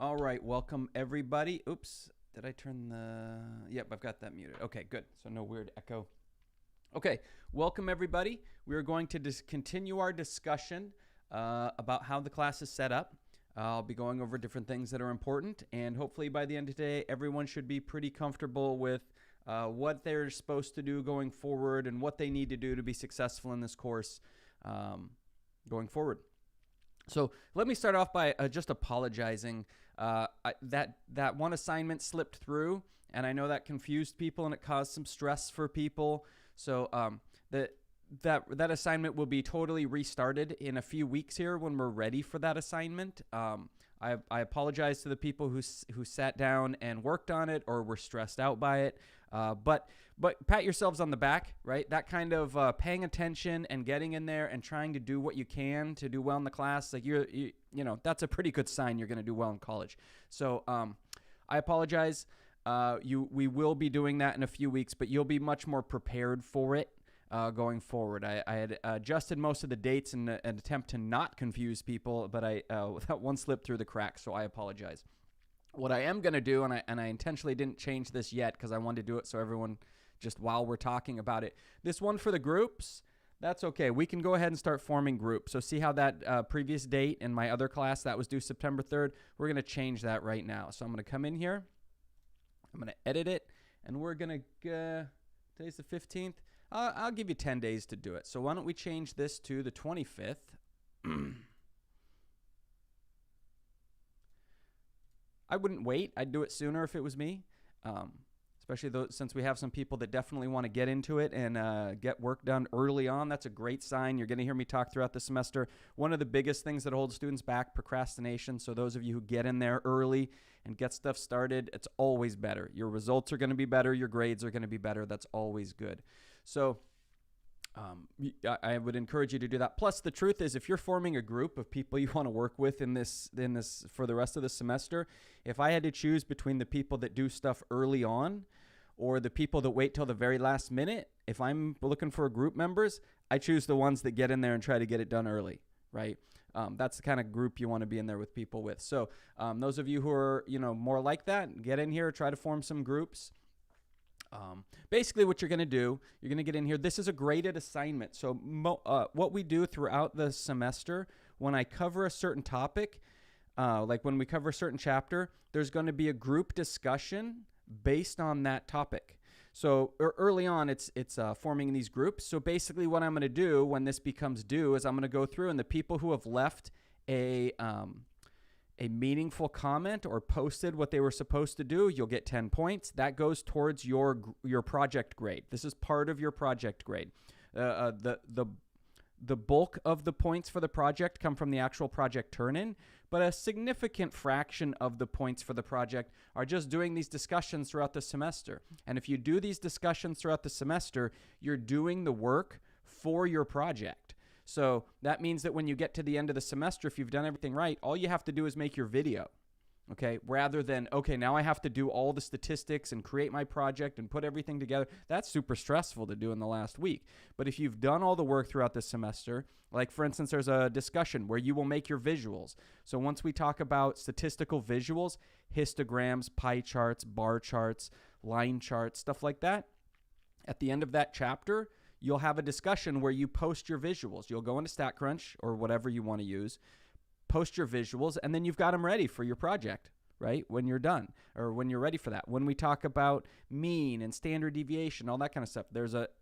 All right, welcome everybody. Oops, did I turn the... Yep, I've got that muted. Okay, good. So no weird echo. Okay, welcome everybody. We are going to continue our discussion about how the class is set up. I'll be going over different things that are important, and hopefully by the end of today, everyone should be pretty comfortable with what they're supposed to do going forward and what they need to do to be successful in this course going forward. So let me start off by just apologizing. That one assignment slipped through, and I know that confused people and it caused some stress for people. So that assignment will be totally restarted in a few weeks here when we're ready for that assignment. I apologize to the people who sat down and worked on it or were stressed out by it. But pat yourselves on the back, right? That kind of paying attention and getting in there and trying to do what you can to do well in the class, like you know, that's a pretty good sign you're going to do well in college. So I apologize. We will be doing that in a few weeks, but you'll be much more prepared for it going forward. I had adjusted most of the dates in an attempt to not confuse people, but that one slipped through the cracks, so I apologize. What I am going to do, and I intentionally didn't change this yet because I wanted to do it so everyone, just while we're talking about it, this one for the groups, that's okay. We can go ahead and start forming groups. So see how that previous date in my other class, that was due September 3rd, we're going to change that right now. So I'm going to come in here, I'm going to edit it, and we're going to, today's the 15th, I'll give you 10 days to do it. So why don't we change this to the 25th? I wouldn't wait. I'd do it sooner if it was me, especially since we have some people that definitely want to get into it and get work done early on. That's a great sign. You're going to hear me talk throughout the semester. One of the biggest things that holds students back, procrastination. So those of you who get in there early and get stuff started, it's always better. Your results are going to be better. Your grades are going to be better. That's always good. So I would encourage you to do that. Plus, the truth is, if you're forming a group of people you want to work with in this for the rest of the semester, if I had to choose between the people that do stuff early on or the people that wait till the very last minute, if I'm looking for group members, I choose the ones that get in there and try to get it done early, right? That's the kind of group you want to be in there with people with. So those of you who are, more like that, get in here, try to form some groups. Basically what you're going to do, you're going to get in here. This is a graded assignment. So what we do throughout the semester, when I cover a certain topic, like when we cover a certain chapter, there's going to be a group discussion based on that topic. So early on, it's forming these groups. So basically what I'm going to do when this becomes due is I'm going to go through, and the people who have left a meaningful comment or posted what they were supposed to do, you'll get 10 points. That goes towards your project grade. This is part of your project grade. The bulk of the points for the project come from the actual project turn-in, but a significant fraction of the points for the project are just doing these discussions throughout the semester. And if you do these discussions throughout the semester, you're doing the work for your project. So that means that when you get to the end of the semester, if you've done everything right, all you have to do is make your video, okay? Rather than, okay, now I have to do all the statistics and create my project and put everything together. That's super stressful to do in the last week. But if you've done all the work throughout the semester, like for instance, there's a discussion where you will make your visuals. So once we talk about statistical visuals, histograms, pie charts, bar charts, line charts, stuff like that, at the end of that chapter, you'll have a discussion where you post your visuals. You'll go into StatCrunch or whatever you want to use, post your visuals, and then you've got them ready for your project, right? When you're done or when you're ready for that. When we talk about mean and standard deviation, all that kind of stuff,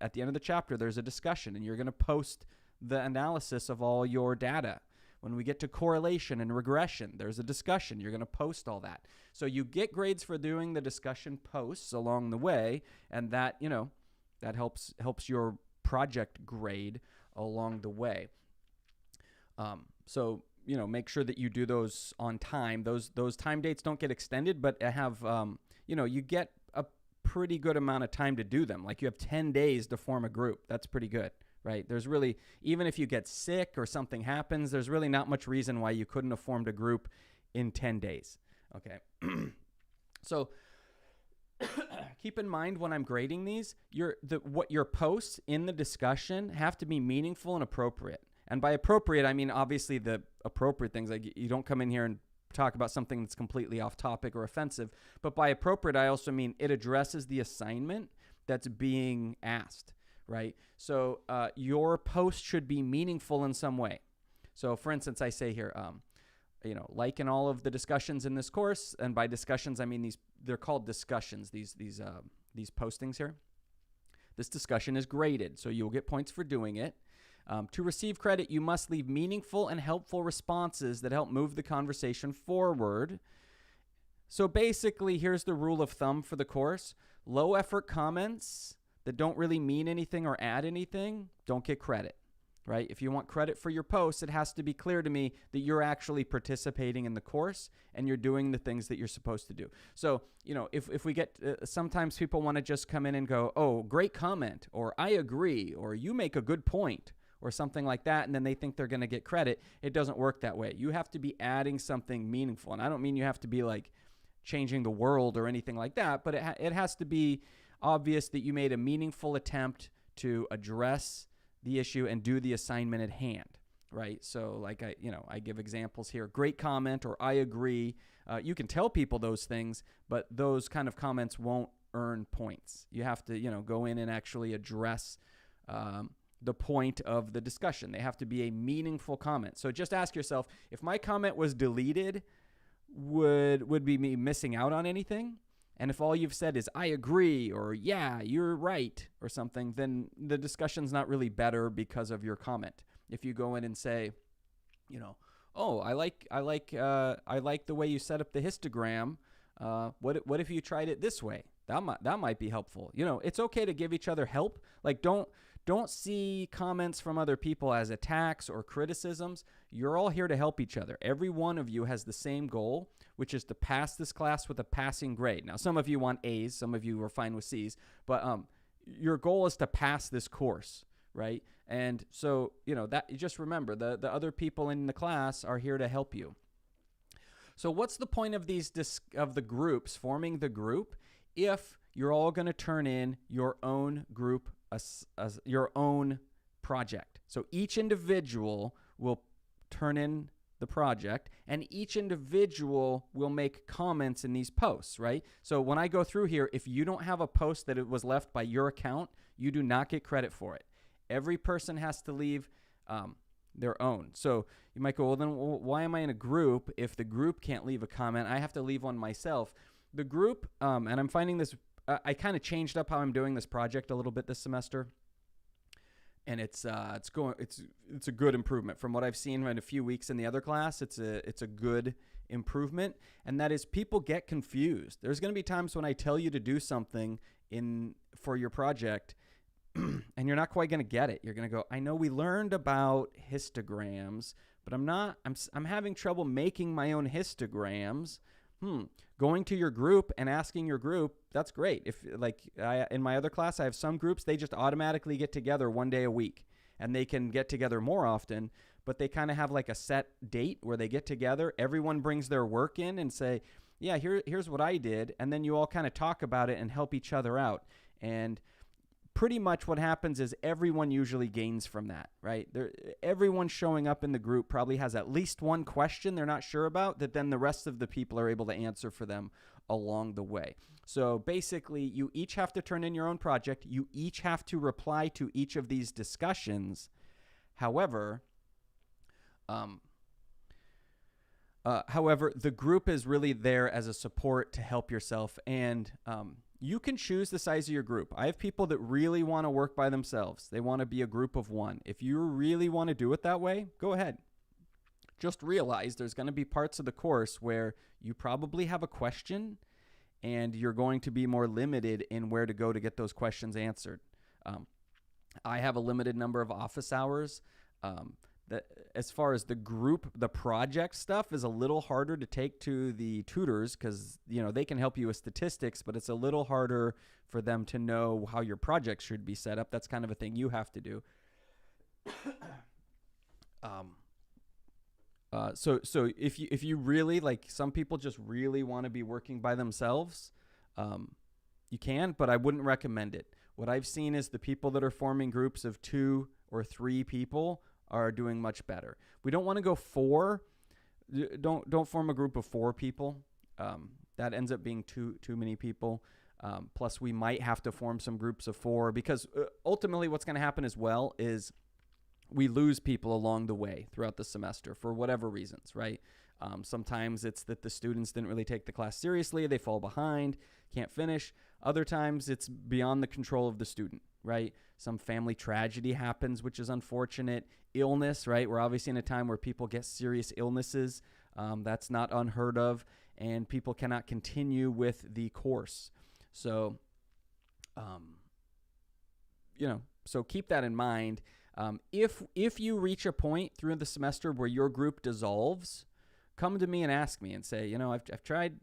at the end of the chapter, there's a discussion, and you're going to post the analysis of all your data. When we get to correlation and regression, there's a discussion. You're going to post all that. So you get grades for doing the discussion posts along the way, and that, that helps your project grade along the way. So, make sure that you do those on time. Those time dates don't get extended, but have, you get a pretty good amount of time to do them. Like you have 10 days to form a group. That's pretty good, right? There's really, even if you get sick or something happens, there's really not much reason why you couldn't have formed a group in 10 days. Okay. So keep in mind when I'm grading these, what your posts in the discussion have to be meaningful and appropriate. And by appropriate, I mean obviously the appropriate things. Like you don't come in here and talk about something that's completely off topic or offensive. But by appropriate, I also mean it addresses the assignment that's being asked, right? So your post should be meaningful in some way. So for instance, I say here, like in all of the discussions in this course, and by discussions, I mean they're called discussions, these postings here. This discussion is graded, so you'll get points for doing it. To receive credit, you must leave meaningful and helpful responses that help move the conversation forward. So basically, here's the rule of thumb for the course. Low effort comments that don't really mean anything or add anything don't get credit, right? If you want credit for your posts, it has to be clear to me that you're actually participating in the course and you're doing the things that you're supposed to do. So, if we get, sometimes people want to just come in and go, oh, great comment, or I agree, or you make a good point, or something like that, and then they think they're going to get credit. It doesn't work that way. You have to be adding something meaningful. And I don't mean you have to be like changing the world or anything like that, but it has to be obvious that you made a meaningful attempt to address the issue and do the assignment at hand, right? So like I give examples here, great comment, or I agree. You can tell people those things, but those kind of comments won't earn points. You have to, go in and actually address the point of the discussion. They have to be a meaningful comment. So just ask yourself, if my comment was deleted, would be me missing out on anything? And if all you've said is, I agree, or yeah, you're right, or something, then the discussion's not really better because of your comment. If you go in and say, oh, I like the way you set up the histogram. What if you tried it this way? That might be helpful. It's okay to give each other help. Like don't see comments from other people as attacks or criticisms. You're all here to help each other. Every one of you has the same goal, which is to pass this class with a passing grade. Now, some of you want A's, some of you are fine with C's, but your goal is to pass this course, right? And so, that you just remember, the other people in the class are here to help you. So what's the point of of the groups, forming the group, if you're all going to turn in your own group as your own project? So each individual will turn in the project, and each individual will make comments in these posts, right? So when I go through here, if you don't have a post that it was left by your account, you do not get credit for it. Every person has to leave their own. So you might go, well, then why am I in a group if the group can't leave a comment? I have to leave one myself. The group, and I'm finding this, I kind of changed up how I'm doing this project a little bit this semester. And it's a good improvement from what I've seen in a few weeks in the other class. It's a good improvement, and that is people get confused. There's going to be times when I tell you to do something for your project, and you're not quite going to get it. You're going to go, I know we learned about histograms, but I'm having trouble making my own histograms. Going to your group and asking your group, that's great. If in my other class, I have some groups, they just automatically get together one day a week, and they can get together more often, but they kind of have like a set date where they get together. Everyone brings their work in and say, yeah, here's what I did. And then you all kind of talk about it and help each other out. And pretty much what happens is everyone usually gains from that, right? Everyone showing up in the group probably has at least one question they're not sure about that then the rest of the people are able to answer for them along the way. So basically, you each have to turn in your own project. You each have to reply to each of these discussions. However, the group is really there as a support to help yourself, and you can choose the size of your group. I have people that really want to work by themselves. They want to be a group of one. If you really want to do it that way, go ahead. Just realize there's going to be parts of the course where you probably have a question and you're going to be more limited in where to go to get those questions answered. I have a limited number of office hours. As far as the group, the project stuff is a little harder to take to the tutors because, they can help you with statistics, but it's a little harder for them to know how your project should be set up. That's kind of a thing you have to do. So if you really, like, some people just really want to be working by themselves, you can, but I wouldn't recommend it. What I've seen is the people that are forming groups of 2 or 3 people are doing much better. We don't want to go 4, Don't form a group of 4 people. That ends up being too many people. Plus, we might have to form some groups of 4 because ultimately, what's going to happen as well is we lose people along the way throughout the semester for whatever reasons, right? Sometimes it's that the students didn't really take the class seriously, they fall behind, can't finish. Other times it's beyond the control of the student, right? Some family tragedy happens, which is unfortunate. Illness, right? We're obviously in a time where people get serious illnesses. That's not unheard of, and people cannot continue with the course. So, so keep that in mind. If you reach a point through the semester where your group dissolves, come to me and ask me and say, I've tried,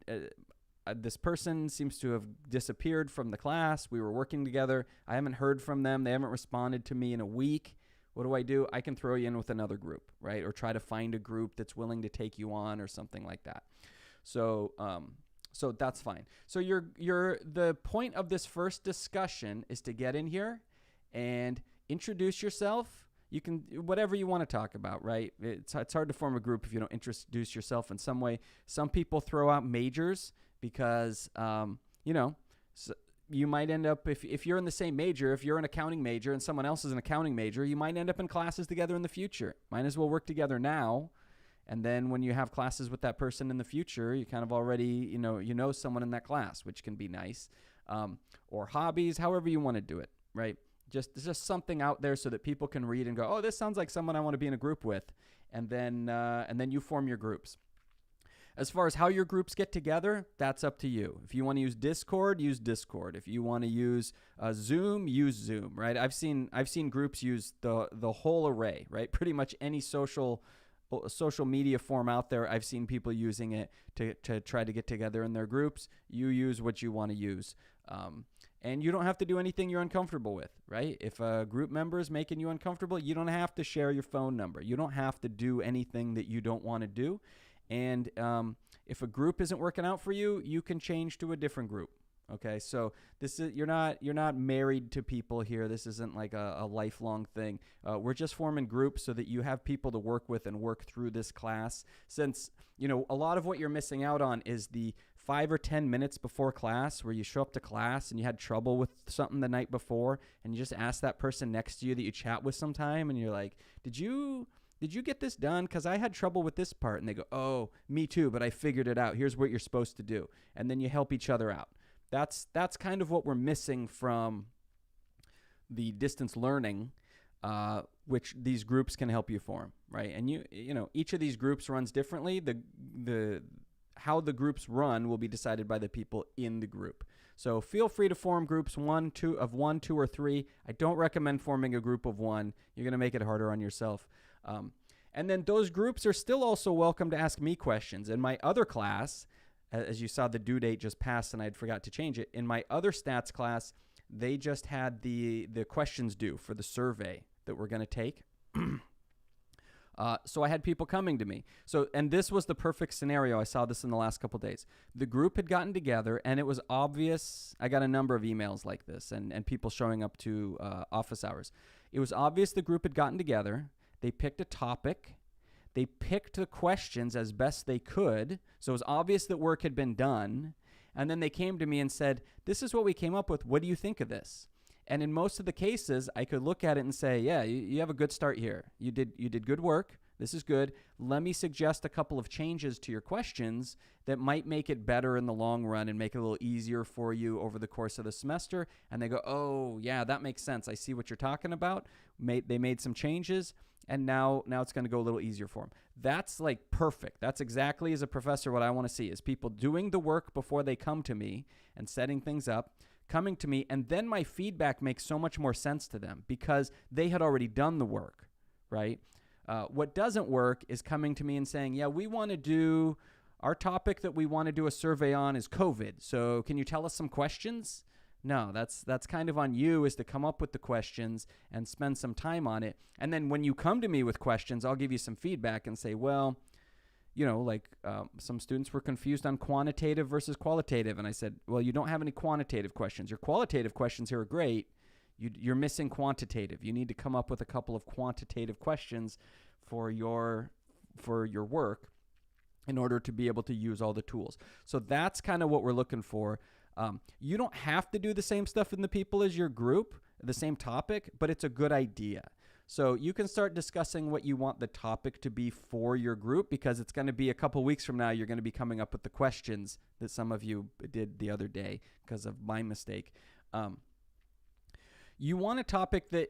this person seems to have disappeared from the class. We were working together. I haven't heard from them. They haven't responded to me in a week. What do? I can throw you in with another group, right? Or try to find a group that's willing to take you on or something like that. So that's fine. So the point of this first discussion is to get in here and introduce yourself. You can, whatever you want to talk about, right? It's hard to form a group if you don't introduce yourself in some way. Some people throw out majors because, you might end up, if you're in the same major, if you're an accounting major and someone else is an accounting major, you might end up in classes together in the future. Might as well work together now. And then when you have classes with that person in the future, you kind of already, you know someone in that class, which can be nice. Or hobbies, however you want to do it, right? Just something out there so that people can read and go, oh, this sounds like someone I want to be in a group with. And then you form your groups. As far as how your groups get together, that's up to you. If you want to use Discord, use Discord. If you want to use Zoom, use Zoom, right? I've seen groups use the whole array, right? Pretty much any social media form out there, I've seen people using it to try to get together in their groups. You use what you want to use. And you don't have to do anything you're uncomfortable with, right? If a group member is making you uncomfortable, you don't have to share your phone number. You don't have to do anything that you don't want to do. And if a group isn't working out for you, you can change to a different group. Okay, so this is you're not married to people here. This isn't like a lifelong thing. We're just forming groups so that you have people to work with and work through this class. Since a lot of what you're missing out on is the 5 or 10 minutes before class where you show up to class and you had trouble with something the night before, and you just ask that person next to you that you chat with sometime, and you're like, Did you get this done? Because I had trouble with this part. And they go, oh, me too, but I figured it out. Here's what you're supposed to do. And then you help each other out. That's kind of what we're missing from the distance learning, which these groups can help you form, right? And each of these groups runs differently. The how the groups run will be decided by the people in the group. So feel free to form groups 1, 2, or 3. I don't recommend forming a group of 1. You're going to make it harder on yourself. And then those groups are still also welcome to ask me questions. In my other class, as you saw, the due date just passed and I forgot to change it. In my other stats class, they just had the questions due for the survey that we're going to take. So I had people coming to me. And this was the perfect scenario. I saw this in the last couple of days. The group had gotten together, and it was obvious. I got a number of emails like this and people showing up to office hours. It was obvious the group had gotten together. They picked a topic. They picked the questions as best they could. So it was obvious that work had been done. And then they came to me and said, this is what we came up with. What do you think of this? And in most of the cases, I could look at it and say, yeah, you have a good start here. You did good work. This is good. Let me suggest a couple of changes to your questions that might make it better in the long run and make it a little easier for you over the course of the semester. And they go, oh, yeah, that makes sense. I see what you're talking about. They made some changes, and now it's going to go a little easier for them. That's like perfect. That's exactly, as a professor, what I want to see is people doing the work before they come to me and setting things up, coming to me, and then my feedback makes so much more sense to them because they had already done the work, right? What doesn't work is coming to me and saying, yeah, we want to do, our topic that we want to do a survey on is COVID. So can you tell us some questions? No, that's kind of on you, is to come up with the questions and spend some time on it. And then when you come to me with questions, I'll give you some feedback and say, well, some students were confused on quantitative versus qualitative. And I said, well, you don't have any quantitative questions. Your qualitative questions here are great. You're missing quantitative. You need to come up with a couple of quantitative questions for your work. in order to be able to use all the tools. So that's kind of what we're looking for. You don't have to do the same stuff in the people as your group, the same topic, but it's a good idea. So you can start discussing what you want the topic to be for your group, because it's going to be a couple weeks from now, you're going to be coming up with the questions that some of you did the other day because of my mistake. You want a topic that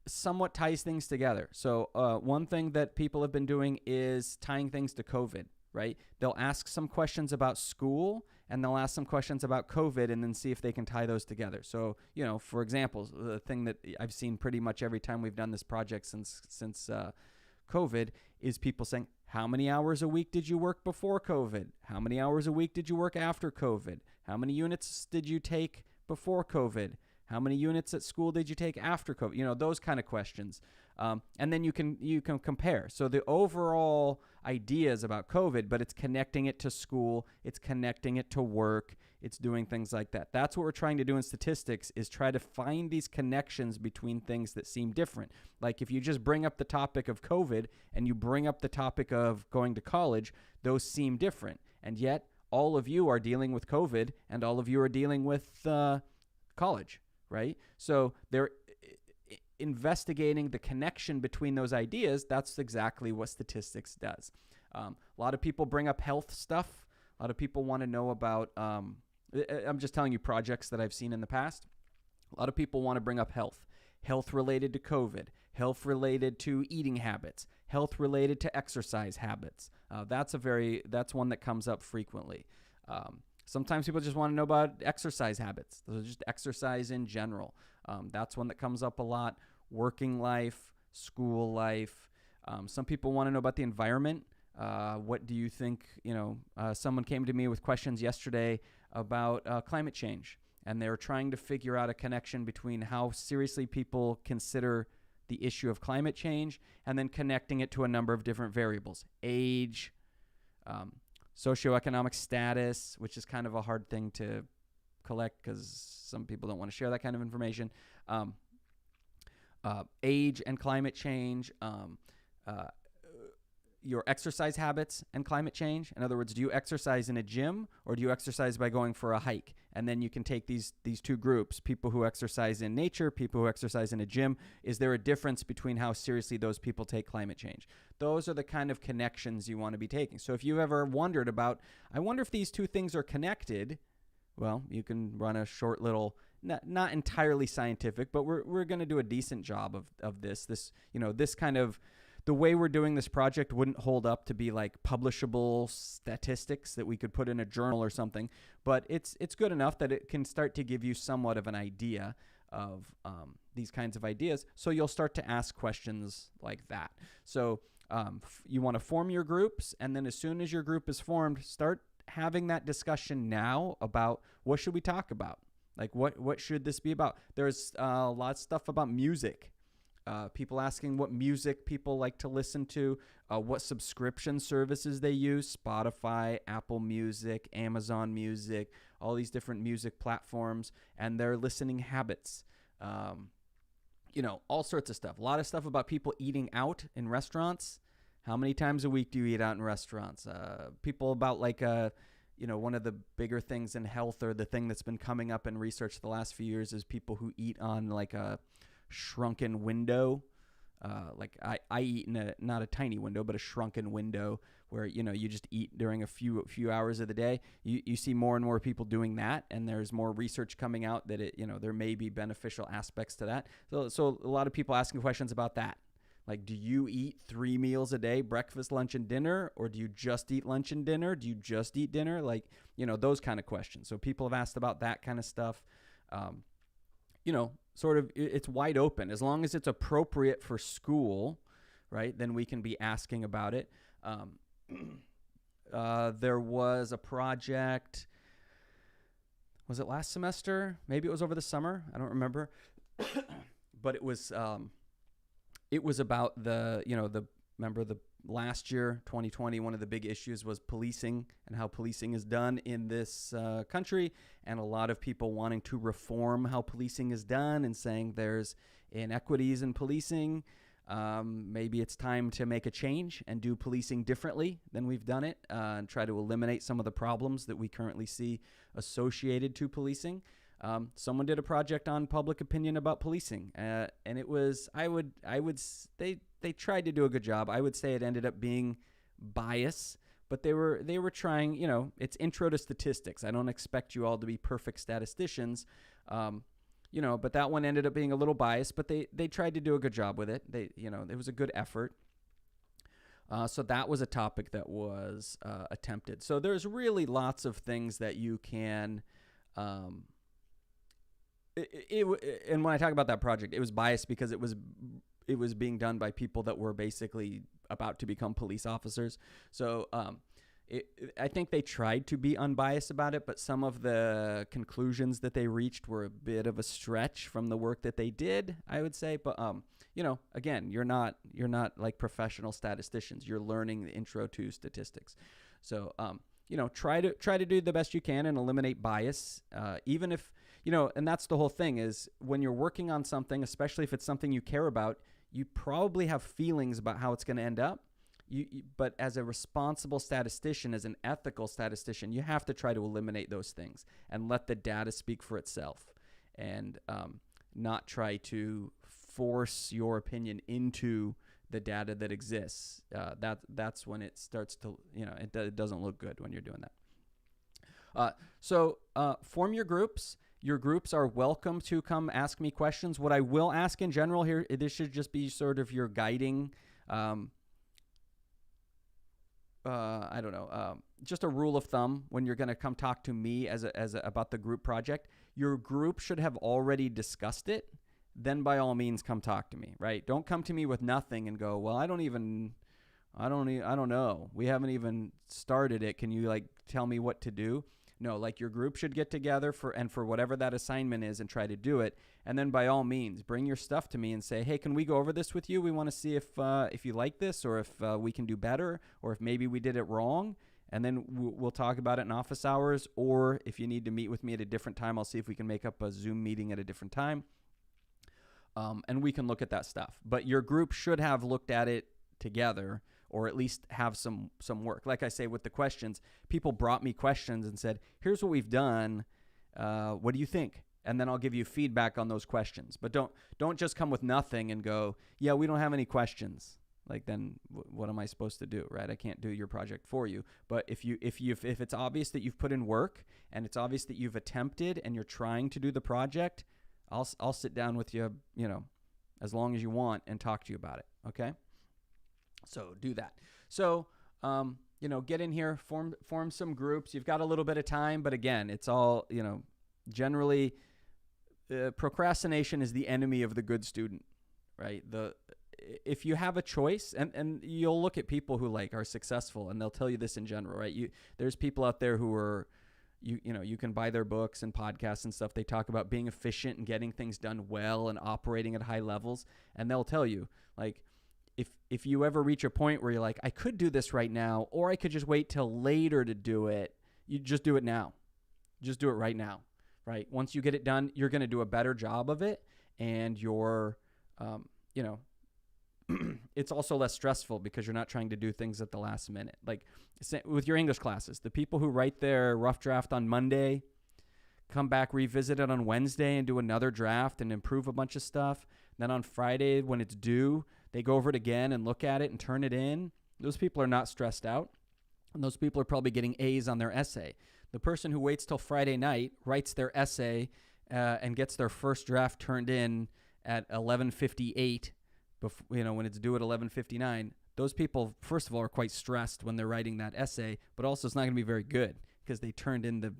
somewhat ties things together. So one thing that people have been doing is tying things to COVID, right? They'll ask some questions about school, and they'll ask some questions about COVID, and then see if they can tie those together. So, for example, the thing that I've seen pretty much every time we've done this project since COVID is people saying, how many hours a week did you work before COVID? How many hours a week did you work after COVID? How many units did you take before COVID? How many units at school did you take after COVID? Those kind of questions. And then you can compare. So the overall idea is about COVID, but it's connecting it to school. It's connecting it to work. It's doing things like that. That's what we're trying to do in statistics, is try to find these connections between things that seem different. Like if you just bring up the topic of COVID and you bring up the topic of going to college, those seem different. And yet all of you are dealing with COVID and all of you are dealing with college. Right? So they're investigating the connection between those ideas. That's exactly what statistics does. A lot of people bring up health stuff. A lot of people want to know about, I'm just telling you projects that I've seen in the past. A lot of people want to bring up health related to COVID, health related to eating habits, health related to exercise habits. That's one that comes up frequently. Sometimes people just want to know about exercise habits. So just exercise in general. That's one that comes up a lot. Working life, school life. Some people want to know about the environment. What do you think? Someone came to me with questions yesterday about climate change, and they were trying to figure out a connection between how seriously people consider the issue of climate change, and then connecting it to a number of different variables: age, socioeconomic status, which is kind of a hard thing to collect because some people don't want to share that kind of information. Age and climate change, your exercise habits and climate change. In other words, do you exercise in a gym or do you exercise by going for a hike? And then you can take these two groups, people who exercise in nature, people who exercise in a gym. Is there a difference between how seriously those people take climate change? Those are the kind of connections you want to be taking. So if you've ever wondered about, I wonder if these two things are connected, well, you can run a short little, not entirely scientific, but we're going to do a decent job of this. This kind of, the way we're doing this project wouldn't hold up to be like publishable statistics that we could put in a journal or something, but it's good enough that it can start to give you somewhat of an idea of these kinds of ideas. So you'll start to ask questions like that. So you want to form your groups, and then as soon as your group is formed, start having that discussion now about what should we talk about? Like what should this be about? There's a lot of stuff about music. People asking what music people like to listen to, what subscription services they use, Spotify, Apple Music, Amazon Music, all these different music platforms, and their listening habits. All sorts of stuff. A lot of stuff about people eating out in restaurants. How many times a week do you eat out in restaurants? People about one of the bigger things in health, or the thing that's been coming up in research the last few years, is people who eat on like a shrunken window. I eat in not a tiny window, but a shrunken window where, you just eat during a few hours of the day. You see more and more people doing that, and there's more research coming out that there may be beneficial aspects to that. So a lot of people asking questions about that. Like, do you eat 3 meals a day, breakfast, lunch, and dinner? Or do you just eat lunch and dinner? Do you just eat dinner? Those kind of questions. So people have asked about that kind of stuff. Sort of, it's wide open. As long as it's appropriate for school, right, then we can be asking about it. There was a project, was it last semester? Maybe it was over the summer. I don't remember. But it was about remember the last year, 2020, one of the big issues was policing and how policing is done in this country, and a lot of people wanting to reform how policing is done and saying there's inequities in policing. Maybe it's time to make a change and do policing differently than we've done it, and try to eliminate some of the problems that we currently see associated to policing. Someone did a project on public opinion about policing, and it was, they tried to do a good job. I would say it ended up being bias, but they were trying, it's intro to statistics. I don't expect you all to be perfect statisticians. But that one ended up being a little biased, but they tried to do a good job with it. It was a good effort. So that was a topic that was attempted. So there's really lots of things that you can, and when I talk about that project, it was biased because it was being done by people that were basically about to become police officers. So, I think they tried to be unbiased about it, but some of the conclusions that they reached were a bit of a stretch from the work that they did, I would say. But again, you're not like professional statisticians. You're learning the intro to statistics. So try to do the best you can and eliminate bias, even if and that's the whole thing is when you're working on something, especially if it's something you care about, you probably have feelings about how it's going to end up. But as a responsible statistician, as an ethical statistician, you have to try to eliminate those things and let the data speak for itself, and not try to force your opinion into the data that exists. That's when it starts to, it doesn't look good when you're doing that. So form your groups. Your groups are welcome to come ask me questions. What I will ask in general here, this should just be sort of your guiding. Just a rule of thumb when you're going to come talk to me about the group project. Your group should have already discussed it. Then by all means, come talk to me, right? Don't come to me with nothing and go, well, I don't know. We haven't even started it. Can you tell me what to do? No, your group should get together for whatever that assignment is and try to do it. And then by all means, bring your stuff to me and say, hey, can we go over this with you? We want to see if you like this, or if we can do better, or if maybe we did it wrong. And then we'll talk about it in office hours. Or if you need to meet with me at a different time, I'll see if we can make up a Zoom meeting at a different time. And we can look at that stuff. But your group should have looked at it together, or at least have some work. Like I say with the questions, people brought me questions and said, here's what we've done. What do you think? And then I'll give you feedback on those questions. But don't just come with nothing and go, yeah, we don't have any questions. Then what am I supposed to do, right? I can't do your project for you. But if it's obvious that you've put in work and it's obvious that you've attempted and you're trying to do the project, I'll sit down with you, as long as you want, and talk to you about it. Okay? So do that. So, get in here, form some groups. You've got a little bit of time, but again, it's all, generally procrastination is the enemy of the good student, right? If you have a choice, and you'll look at people who are successful, and they'll tell you this in general, right? There's people out there who are, you can buy their books and podcasts and stuff. They talk about being efficient and getting things done well and operating at high levels. And they'll tell you, if you ever reach a point where you're like, I could do this right now, or I could just wait till later to do it, you just do it now. Just do it right now, right? Once you get it done, you're going to do a better job of it. And you're, it's also less stressful because you're not trying to do things at the last minute. With your English classes, the people who write their rough draft on Monday, come back, revisit it on Wednesday and do another draft and improve a bunch of stuff. Then on Friday, when it's due, they go over it again and look at it and turn it in. Those people are not stressed out. And those people are probably getting A's on their essay. The person who waits till Friday night, writes their essay, and gets their first draft turned in at 11:58, when it's due at 11:59, those people, first of all, are quite stressed when they're writing that essay, but also it's not going to be very good because they turned in the,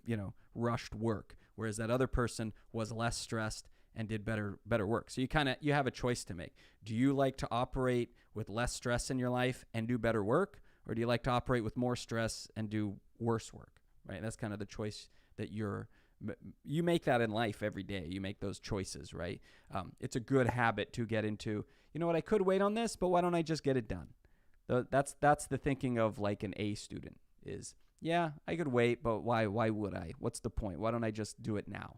rushed work, whereas that other person was less stressed and did better work. So you have a choice to make. Do you like to operate with less stress in your life and do better work, or do you like to operate with more stress and do worse work, right? That's kind of the choice that you make that in life every day. You make those choices, right? It's a good habit to get into, I could wait on this, but why don't I just get it done? That's the thinking of an A student is, yeah, I could wait, but why would I? What's the point? Why don't I just do it now?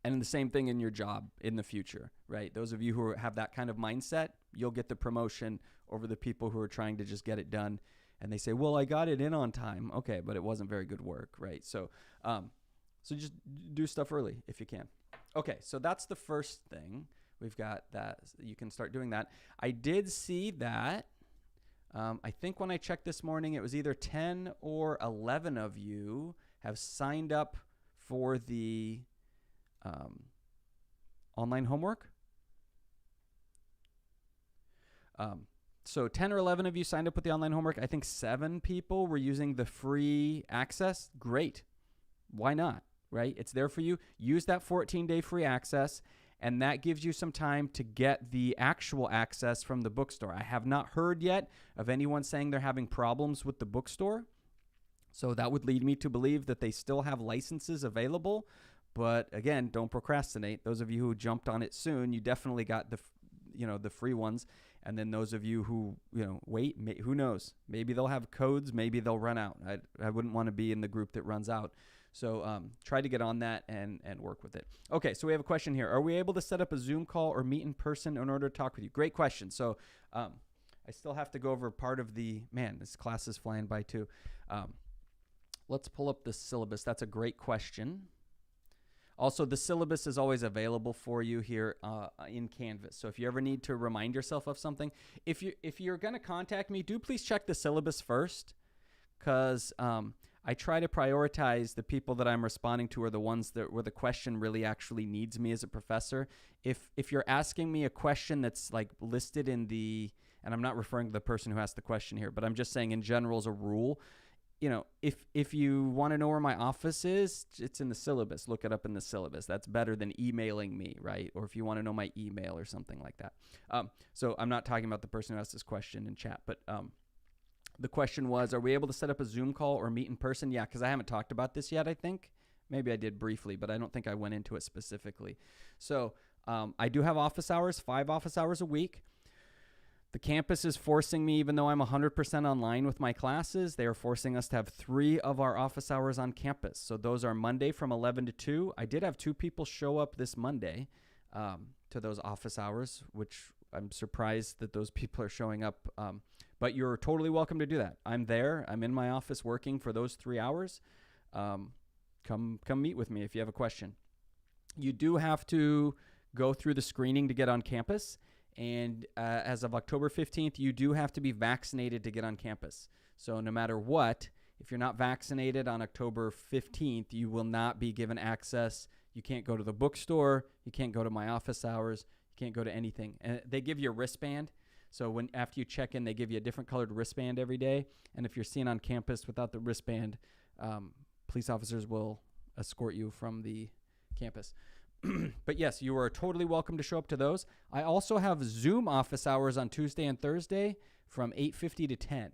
And the same thing in your job in the future, right? Those of you who have that kind of mindset, you'll get the promotion over the people who are trying to just get it done. And they say, well, I got it in on time. Okay, but it wasn't very good work, right? So just do stuff early if you can. Okay, so that's the first thing. We've got that. You can start doing that. I did see that. I think when I checked this morning, it was either 10 or 11 of you have signed up for the online homework. So 10 or 11 of you signed up with the online homework. I think 7 people were using the free access. Great. Why not, right? It's there for you. Use that 14-day free access, and that gives you some time to get the actual access from the bookstore. I have not heard yet of anyone saying they're having problems with the bookstore. So that would lead me to believe that they still have licenses available. But again, don't procrastinate. Those of you who jumped on it soon, you definitely got the free ones. And then those of you who, wait, who knows? Maybe they'll have codes. Maybe they'll run out. I wouldn't want to be in the group that runs out. So try to get on that and work with it. Okay, so we have a question here. Are we able to set up a Zoom call or meet in person in order to talk with you? Great question. So I still have to go over part of this class is flying by too. Let's pull up the syllabus. That's a great question. Also, the syllabus is always available for you here in Canvas. So if you ever need to remind yourself of something, if you're going to contact me, do please check the syllabus first, because I try to prioritize the people that I'm responding to are the ones where the question really actually needs me as a professor. If you're asking me a question that's like listed in and I'm not referring to the person who asked the question here, but I'm just saying in general as a rule, if you want to know where my office is, it's in the syllabus. Look it up in the syllabus. That's better than emailing me, right? Or if you want to know my email or something like that. So I'm not talking about the person who asked this question in chat, but the question was, are we able to set up a Zoom call or meet in person? Yeah, because I haven't talked about this yet, I think. Maybe I did briefly, but I don't think I went into it specifically. So I do have office hours, 5 office hours a week. The campus is forcing me, even though I'm 100% online with my classes, they are forcing us to have 3 of our office hours on campus. So those are Monday from 11 to 2. I did have 2 people show up this Monday to those office hours, which I'm surprised that those people are showing up. But you're totally welcome to do that. I'm there. I'm in my office working for those 3 hours. Come meet with me if you have a question. You do have to go through the screening to get on campus. And as of October 15th, you do have to be vaccinated to get on campus. So no matter what, if you're not vaccinated on October 15th, you will not be given access. You can't go to the bookstore. You can't go to my office hours. You can't go to anything. And they give you a wristband. So after you check in, they give you a different colored wristband every day. And if you're seen on campus without the wristband, police officers will escort you from the campus. But yes, you are totally welcome to show up to those. I also have Zoom office hours on Tuesday and Thursday from 8:50 to 10.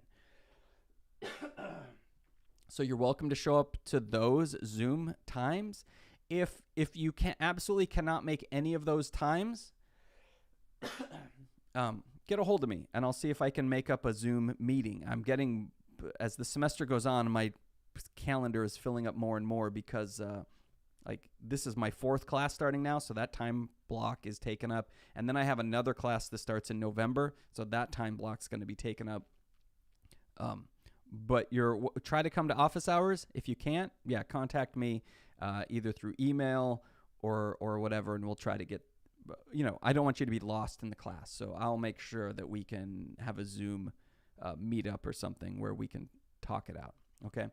So you're welcome to show up to those Zoom times. If you absolutely cannot make any of those times, get a hold of me and I'll see if I can make up a Zoom meeting. As the semester goes on, my calendar is filling up more and more because this is my 4th class starting now, so that time block is taken up. And then I have another class that starts in November, so that time block's going to be taken up. But try to come to office hours. If you can't, contact me either through email or whatever, and we'll try to get, I don't want you to be lost in the class, so I'll make sure that we can have a Zoom meetup or something where we can talk it out. Okay.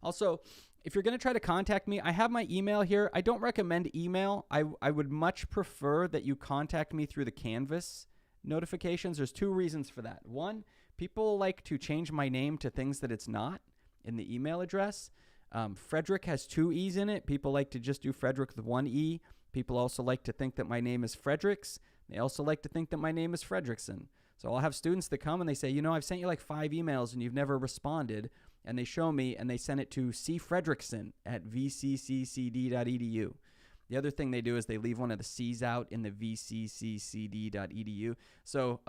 Also, if you're going to try to contact me, I have my email here. I don't recommend email. I would much prefer that you contact me through the Canvas notifications. There's 2 reasons for that. One, people like to change my name to things that it's not in the email address. Frederick has 2 E's in it. People like to just do Frederick with 1 E. People also like to think that my name is Fredericks. They also like to think that my name is Fredrickson. So I'll have students that come and they say, I've sent you like 5 emails and you've never responded. And they show me and they send it to cfredrickson@vcccd.edu. The other thing they do is they leave one of the C's out in the vcccd.edu. So,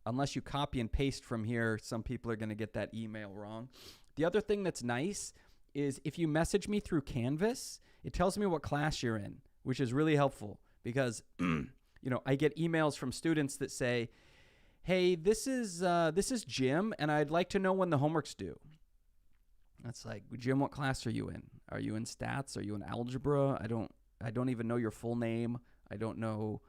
unless you copy and paste from here, some people are going to get that email wrong. The other thing that's nice is if you message me through Canvas, it tells me what class you're in, which is really helpful because, I get emails from students that say, hey, this is Jim, and I'd like to know when the homework's due. That's like, Jim, what class are you in? Are you in stats? Are you in algebra? I don't even know your full name. I don't know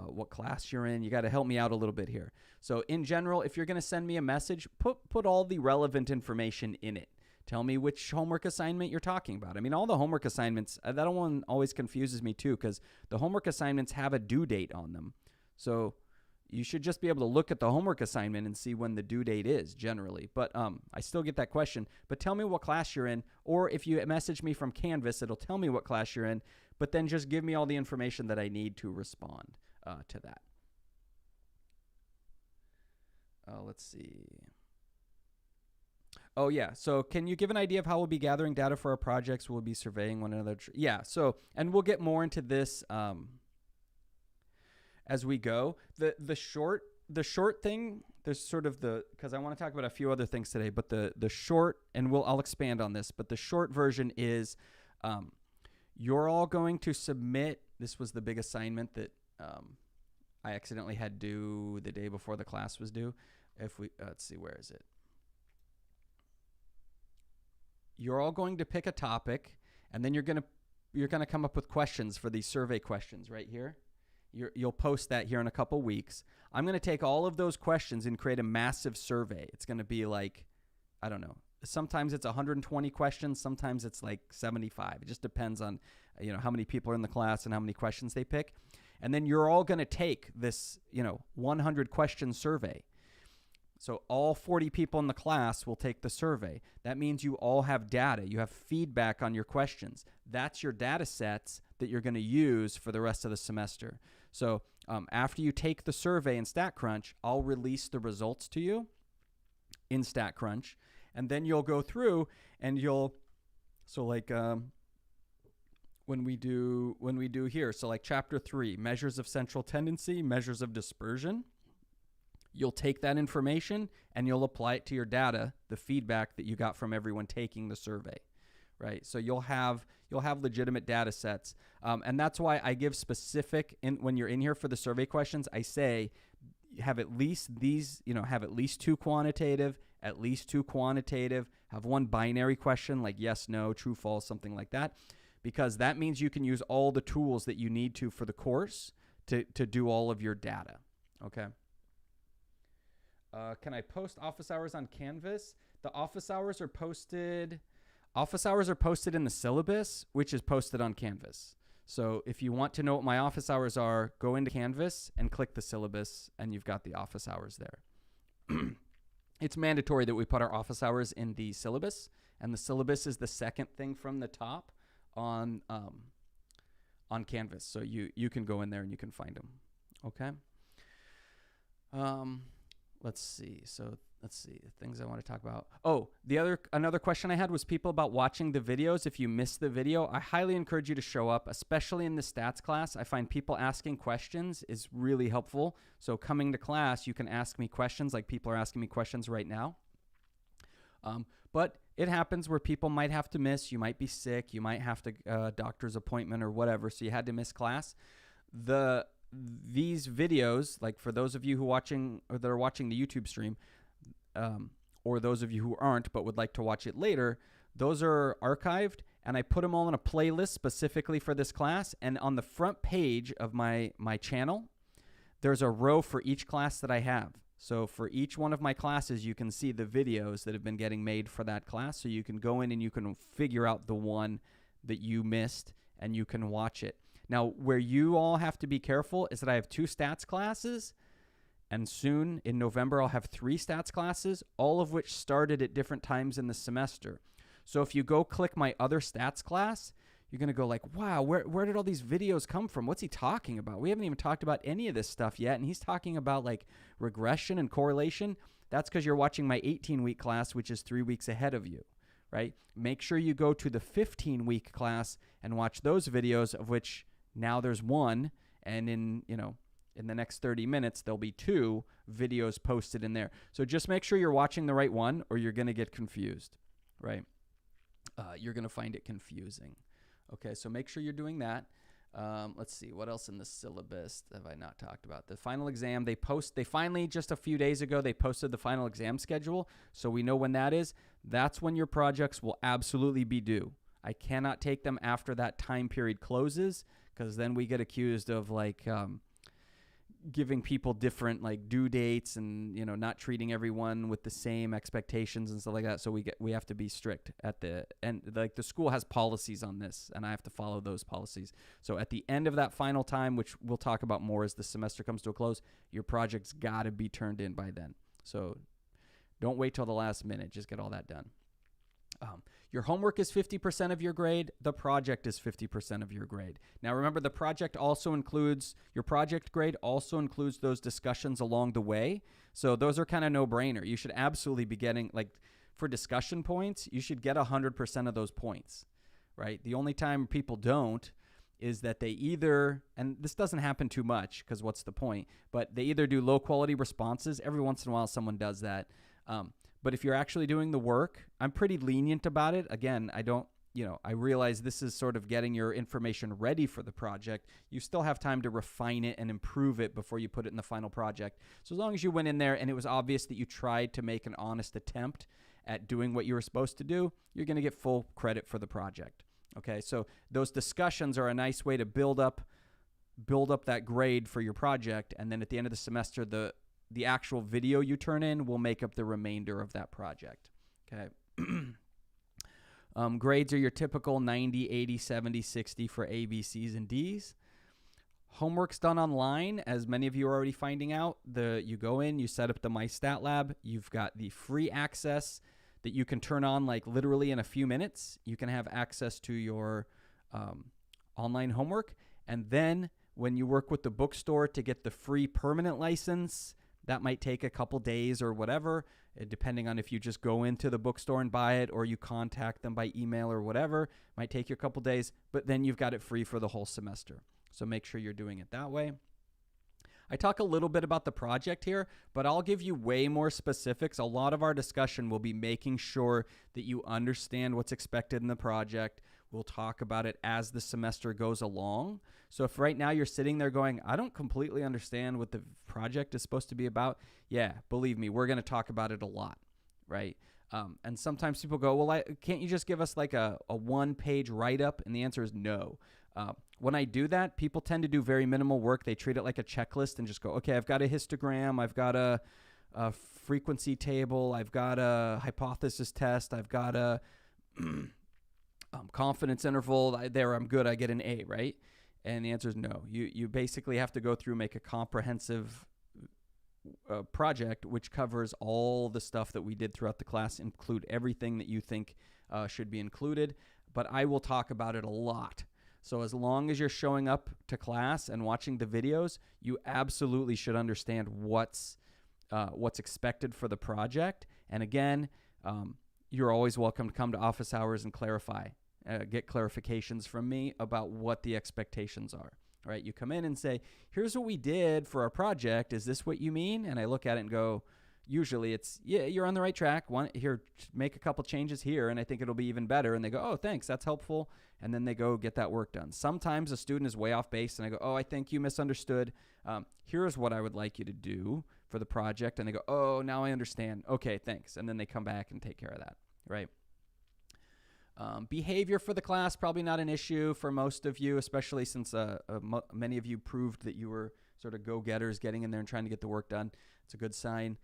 what class you're in. You got to help me out a little bit here. So in general, if you're going to send me a message, put all the relevant information in it. Tell me which homework assignment you're talking about. I mean, all the homework assignments, that one always confuses me too, because the homework assignments have a due date on them. So you should just be able to look at the homework assignment and see when the due date is generally. But I still get that question. But tell me what class you're in. Or if you message me from Canvas, it'll tell me what class you're in. But then just give me all the information that I need to respond to that. Let's see. Oh, yeah. So can you give an idea of how we'll be gathering data for our projects? We'll be surveying one another. Yeah. So, and we'll get more into this as we go. The short thing, there's sort of because I want to talk about a few other things today, but the short, and I'll expand on this, but the short version is you're all going to submit. This was the big assignment that I accidentally had due the day before the class was due. Let's see, where is it? You're all going to pick a topic, and then you're gonna come up with questions for these survey questions right here. You'll post that here in a couple weeks. I'm going to take all of those questions and create a massive survey. It's going to be like, I don't know. Sometimes it's 120 questions. Sometimes it's like 75. It just depends on, how many people are in the class and how many questions they pick. And then you're all going to take this, 100 question survey. So all 40 people in the class will take the survey. That means you all have data. You have feedback on your questions. That's your data sets that you're going to use for the rest of the semester. So after you take the survey in StatCrunch, I'll release the results to you in StatCrunch. And then you'll go through and when we do here, so like chapter 3, measures of central tendency, measures of dispersion, you'll take that information and you'll apply it to your data, the feedback that you got from everyone taking the survey, right? So you'll have legitimate data sets. And that's why I give specific, when you're in here for the survey questions, I say have at least these, have at least 2 quantitative, have 1 binary question like yes, no, true, false, something like that, because that means you can use all the tools that you need to for the course to do all of your data, okay? Can I post office hours on Canvas? The office hours are posted in the syllabus, which is posted on Canvas. So if you want to know what my office hours are, go into Canvas and click the syllabus, and you've got the office hours there. It's mandatory that we put our office hours in the syllabus, and the syllabus is the second thing from the top on Canvas. So you can go in there and you can find them. Okay. Let's see. The things I want to talk about. Oh, another question I had was people about watching the videos. If you missed the video, I highly encourage you to show up, especially in the stats class. I find people asking questions is really helpful. So coming to class, you can ask me questions like people are asking me questions right now. But it happens where people might have to miss. You might be sick. You might have to doctor's appointment or whatever. So you had to miss class. These videos, like for those of you that are watching the YouTube stream, or those of you who aren't but would like to watch it later, those are archived, and I put them all in a playlist specifically for this class. And on the front page of my channel, there's a row for each class that I have. So for each one of my classes, you can see the videos that have been getting made for that class. So you can go in and you can figure out the one that you missed, and you can watch it. Now, where you all have to be careful is that I have 2 stats classes, and soon in November I'll have 3 stats classes, all of which started at different times in the semester. So if you go click my other stats class, you're going to go like, wow, where did all these videos come from? What's he talking about? We haven't even talked about any of this stuff yet, and he's talking about like regression and correlation. That's because you're watching my 18-week class, which is 3 weeks ahead of you, right? Make sure you go to the 15-week class and watch those videos, of which now there's 1, and in the next 30 minutes, there'll be 2 videos posted in there. So just make sure you're watching the right one, or you're going to get confused, right? you're going to find it confusing. Okay, so make sure you're doing that. Let's see, what else in the syllabus have I not talked about? The final exam, they finally, just a few days ago, they posted the final exam schedule, so we know when that is. That's when your projects will absolutely be due. I cannot take them after that time period closes, because then we get accused of giving people different due dates and not treating everyone with the same expectations and stuff like that. So we have to be strict at the end. The school has policies on this, and I have to follow those policies. So at the end of that final time, which we'll talk about more as the semester comes to a close, your project's got to be turned in by then. So don't wait till the last minute. Just get all that done. Your homework is 50% of your grade. The project is 50% of your grade. Now, remember, your project grade also includes those discussions along the way. So those are kind of no-brainer. You should absolutely be getting, for discussion points, you should get 100% of those points, right? The only time people don't is that they either, and this doesn't happen too much because what's the point, but they either do low-quality responses. Every once in a while, someone does that. But if you're actually doing the work, I'm pretty lenient about it. Again, I realize this is sort of getting your information ready for the project. You still have time to refine it and improve it before you put it in the final project. So as long as you went in there and it was obvious that you tried to make an honest attempt at doing what you were supposed to do, you're going to get full credit for the project. Okay, so those discussions are a nice way to build up that grade for your project, and then at the end of the semester, the actual video you turn in will make up the remainder of that project. Okay. Grades are your typical 90, 80, 70, 60 for A, B, C's, and D's. Homework's done online, as many of you are already finding out. You go in, you set up the My Stat Lab. You've got the free access that you can turn on literally in a few minutes. You can have access to your online homework. And then when you work with the bookstore to get the free permanent license, that might take a couple days or whatever, depending on if you just go into the bookstore and buy it or you contact them by email or whatever. It might take you a couple days, but then you've got it free for the whole semester. So make sure you're doing it that way. I talk a little bit about the project here, but I'll give you way more specifics. A lot of our discussion will be making sure that you understand what's expected in the project. We'll talk about it as the semester goes along. So if right now you're sitting there going, I don't completely understand what the project is supposed to be about, yeah, believe me, we're going to talk about it a lot, right? And sometimes people go, well, can't you just give us a one-page write-up? And the answer is no. When I do that, people tend to do very minimal work. They treat it like a checklist and just go, okay, I've got a histogram, I've got a frequency table, I've got a hypothesis test, I've got a confidence interval. I'm good. I get an A, right? And the answer is no. You basically have to go through, make a comprehensive project, which covers all the stuff that we did throughout the class, include everything that you think should be included. But I will talk about it a lot. So as long as you're showing up to class and watching the videos, you absolutely should understand what's expected for the project. And again, you're always welcome to come to office hours and get clarifications from me about what the expectations are. All right, you come in and say, here's what we did for our project. Is this what you mean? And I look at it and go, usually it's, yeah, you're on the right track. Here, make a couple changes here, and I think it'll be even better. And they go, oh, thanks, that's helpful. And then they go get that work done. Sometimes a student is way off base, and I go, oh, I think you misunderstood. Here's what I would like you to do for the project. And they go, oh, now I understand. Okay, thanks. And then they come back and take care of that, right? Behavior for the class, probably not an issue for most of you, especially since many of you proved that you were sort of go-getters, getting in there and trying to get the work done. It's a good sign.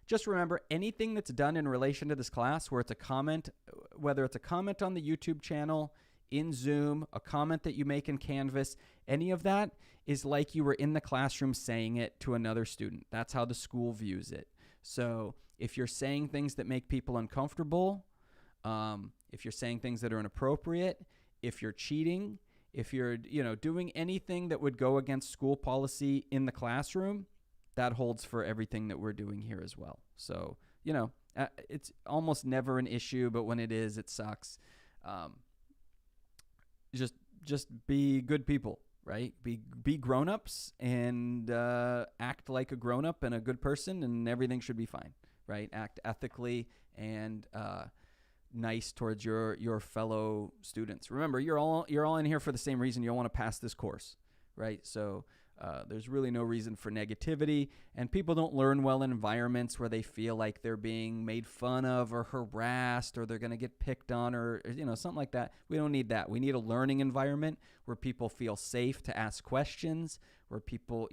Just remember, anything that's done in relation to this class, where it's a comment, whether it's a comment on the YouTube channel, in Zoom, a comment that you make in Canvas, any of that is like you were in the classroom saying it to another student. That's how the school views it. So if you're saying things that make people uncomfortable, if you're saying things that are inappropriate, if you're cheating, if you're doing anything that would go against school policy in the classroom, that holds for everything that we're doing here as well. So it's almost never an issue, but when it is, it sucks. Just be good people, right? Be grown-ups and act like a grown-up and a good person, and everything should be fine, right? Act ethically and nice towards your fellow students. Remember, you're all in here for the same reason. You all want to pass this course, right? So there's really no reason for negativity, and people don't learn well in environments where they feel like they're being made fun of or harassed, or they're going to get picked on, or something like that. We don't need that. We need a learning environment where people feel safe to ask questions, where people,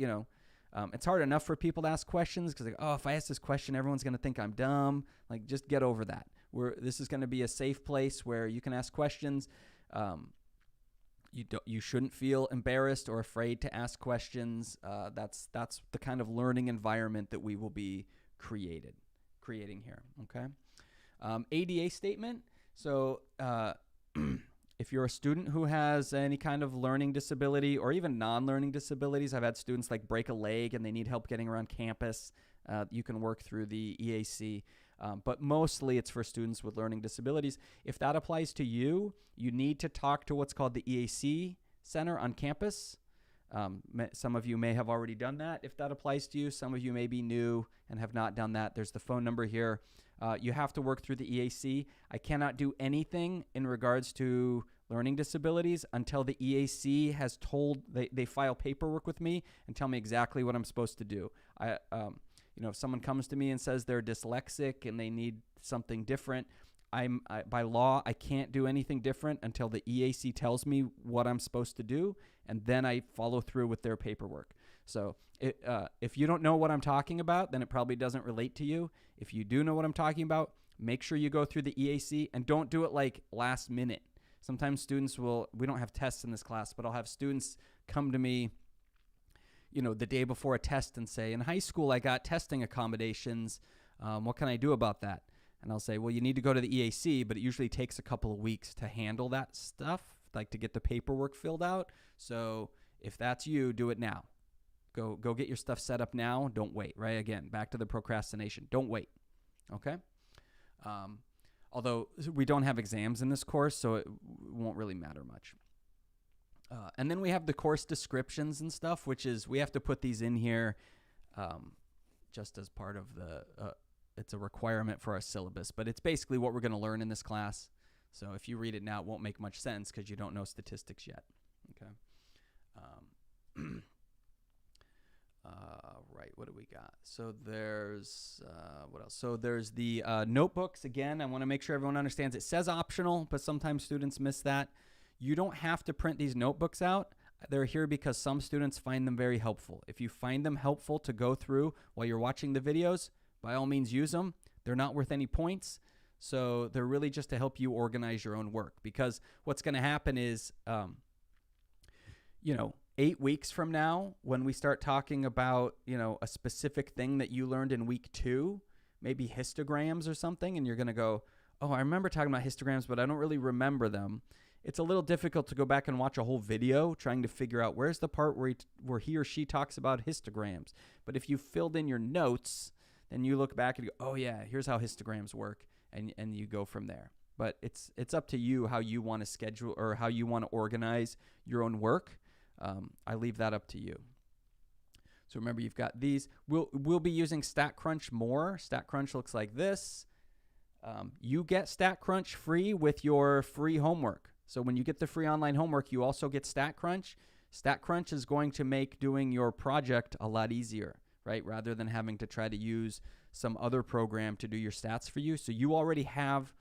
it's hard enough for people to ask questions because, if I ask this question, everyone's going to think I'm dumb. Like, just get over that. This is going to be a safe place where you can ask questions. You shouldn't feel embarrassed or afraid to ask questions. That's the kind of learning environment that we will be creating here. Okay. ADA statement. So if you're a student who has any kind of learning disability or even non-learning disabilities, I've had students like break a leg and they need help getting around campus. You can work through the EAC. But mostly it's for students with learning disabilities. If that applies to you, you need to talk to what's called the EAC Center on campus. Some of you may have already done that. If that applies to you, some of you may be new and have not done that. There's the phone number here. You have to work through the EAC. I cannot do anything in regards to learning disabilities until the EAC has they file paperwork with me and tell me exactly what I'm supposed to do. If someone comes to me and says they're dyslexic and they need something different, by law, I can't do anything different until the EAC tells me what I'm supposed to do, and then I follow through with their paperwork. So if you don't know what I'm talking about, then it probably doesn't relate to you. If you do know what I'm talking about, make sure you go through the EAC, and don't do it like last minute. Sometimes students we don't have tests in this class, but I'll have students come to me the day before a test and say, in high school, I got testing accommodations. What can I do about that? And I'll say, well, you need to go to the EAC, but it usually takes a couple of weeks to handle that stuff, like to get the paperwork filled out. So if that's you, do it now. Go get your stuff set up now. Don't wait, right? Again, back to the procrastination. Don't wait, okay? Although we don't have exams in this course, so it won't really matter much. And then we have the course descriptions and stuff, which is we have to put these in here just as part of it's a requirement for our syllabus. But it's basically what we're going to learn in this class. So if you read it now, it won't make much sense because you don't know statistics yet. Okay. Right, what do we got? So there's, what else? So there's the notebooks. Again, I want to make sure everyone understands it says optional, but sometimes students miss that. You don't have to print these notebooks out. They're here because some students find them very helpful. If you find them helpful to go through while you're watching the videos, by all means use them. They're not worth any points. So they're really just to help you organize your own work. Because what's going to happen is, 8 weeks from now, when we start talking about, a specific thing that you learned in week 2, maybe histograms or something, and you're going to go, oh, I remember talking about histograms, but I don't really remember them. It's a little difficult to go back and watch a whole video trying to figure out where's the part where he or she talks about histograms. But if you filled in your notes, then you look back and go, oh, yeah, here's how histograms work, and you go from there. But it's up to you how you want to schedule or how you want to organize your own work. I leave that up to you. So remember, you've got these. We'll be using StatCrunch more. StatCrunch looks like this. You get StatCrunch free with your free homework. So when you get the free online homework, you also get StatCrunch. StatCrunch is going to make doing your project a lot easier, right? Rather than having to try to use some other program to do your stats for you. So you already have,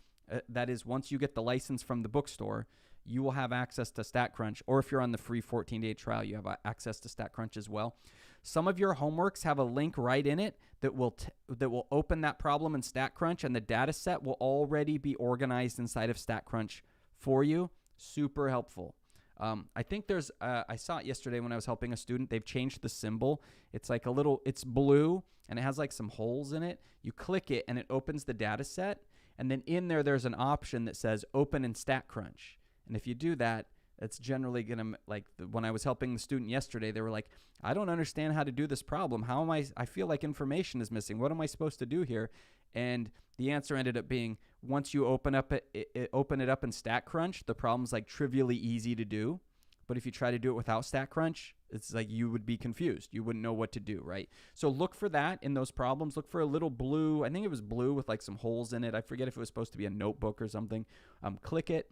that is, once you get the license from the bookstore, you will have access to StatCrunch. Or if you're on the free 14-day trial, you have access to StatCrunch as well. Some of your homeworks have a link right in it that will open that problem in StatCrunch, and the data set will already be organized inside of StatCrunch for you. Super helpful. I think there's, I saw it yesterday when I was helping a student. They've changed the symbol. It's like it's blue, and it has like some holes in it. You click it, and it opens the data set. And then in there's an option that says open in StatCrunch. And if you do that, it's generally going to, when I was helping the student yesterday, they were like, I don't understand how to do this problem. How am I feel like information is missing. What am I supposed to do here? And the answer ended up being, once you open it up in StatCrunch, the problem's like trivially easy to do. But if you try to do it without StatCrunch, It's like you would be confused. You wouldn't know what to do, right? So look for that in those problems. Look for a little blue. I think it was blue with like some holes in it. I forget if it was supposed to be a notebook or something. Click it.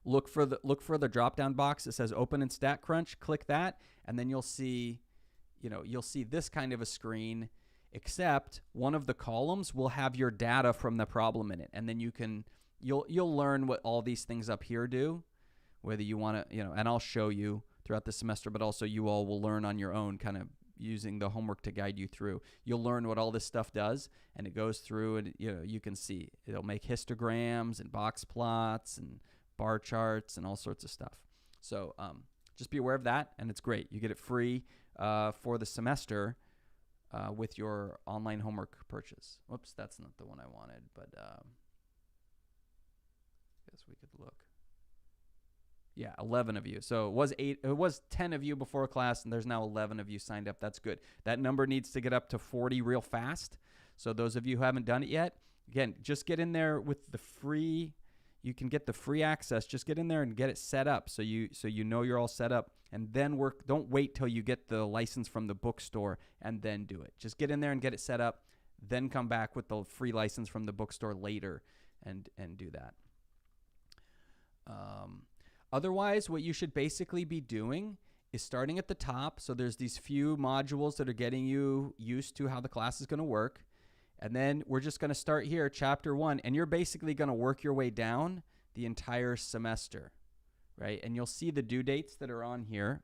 Look for the drop down box. It says open in StatCrunch. Click that, and then you'll see this kind of a screen, except one of the columns will have your data from the problem in it, and then you'll learn what all these things up here do, whether you want to, and I'll show you throughout the semester, but also you all will learn on your own, kind of using the homework to guide you through. You'll learn what all this stuff does, and it goes through, and you can see it'll make histograms and box plots and bar charts and all sorts of stuff. So just be aware of that, and it's great. You get it free for the semester with your online homework purchase. Whoops, that's not the one I wanted, but I guess we could look. Yeah, 11 of you. So it was 10 of you before class, and there's now 11 of you signed up. That's good. That number needs to get up to 40 real fast. So those of you who haven't done it yet, again, just get in there with the free. You can get the free access. Just get in there and get it set up so you know you're all set up, and then work. Don't wait till you get the license from the bookstore and then do it. Just get in there and get it set up, then come back with the free license from the bookstore later and do that. Otherwise, what you should basically be doing is starting at the top. So there's these few modules that are getting you used to how the class is going to work. And then we're just going to start here, chapter 1, and you're basically going to work your way down the entire semester, right? And you'll see the due dates that are on here.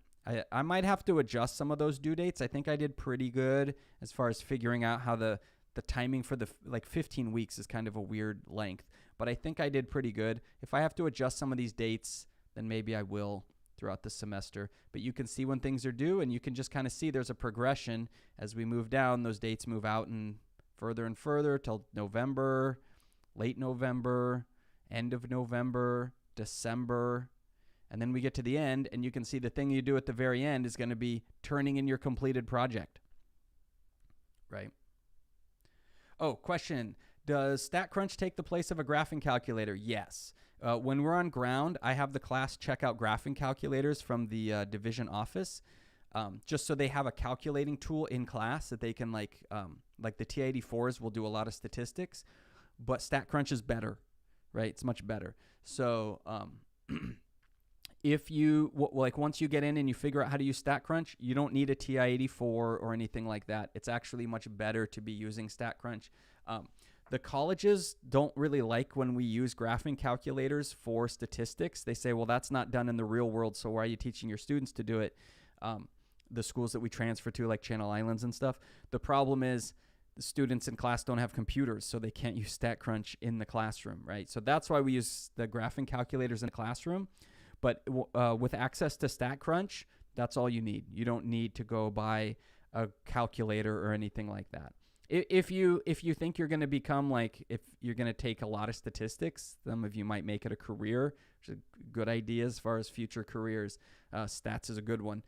I might have to adjust some of those due dates. I think I did pretty good as far as figuring out how the timing for 15 weeks is kind of a weird length, but I think I did pretty good. If I have to adjust some of these dates, then maybe I will throughout the semester. But you can see when things are due, and you can just kind of see there's a progression as we move down. Those dates move out and further till November, late November, end of November, December, and then we get to the end, and you can see the thing you do at the very end is going to be turning in your completed project, right? Oh, question. Does StatCrunch take the place of a graphing calculator? Yes. When we're on ground, I have the class check out graphing calculators from the division office, just so they have a calculating tool in class that they can like the TI-84s will do a lot of statistics, but StatCrunch is better, right? It's much better. So if you once you get in and you figure out how to use StatCrunch, you don't need a TI-84 or anything like that. It's actually much better to be using StatCrunch. The colleges don't really like when we use graphing calculators for statistics. They say, well, that's not done in the real world, so why are you teaching your students to do it? The schools that we transfer to, like Channel Islands and stuff, the problem is the students in class don't have computers, so they can't use StatCrunch in the classroom, right? So that's why we use the graphing calculators in the classroom. But with access to StatCrunch, that's all you need. You don't need to go buy a calculator or anything like that. If you think you're going to become if you're going to take a lot of statistics, some of you might make it a career, which is a good idea as far as future careers. Stats is a good one.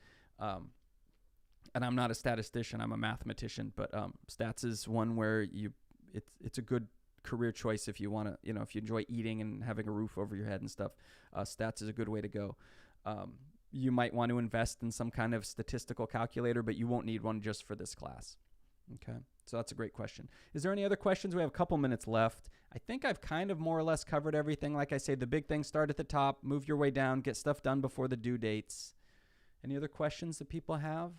And I'm not a statistician, I'm a mathematician, but stats is one where it's a good career choice if you want to, if you enjoy eating and having a roof over your head and stuff. Stats is a good way to go. You might want to invest in some kind of statistical calculator, but you won't need one just for this class. Okay, so that's a great question. Is there any other questions? We have a couple minutes left. I think I've kind of more or less covered everything. Like I say, the big things start at the top, move your way down, get stuff done before the due dates. Any other questions that people have?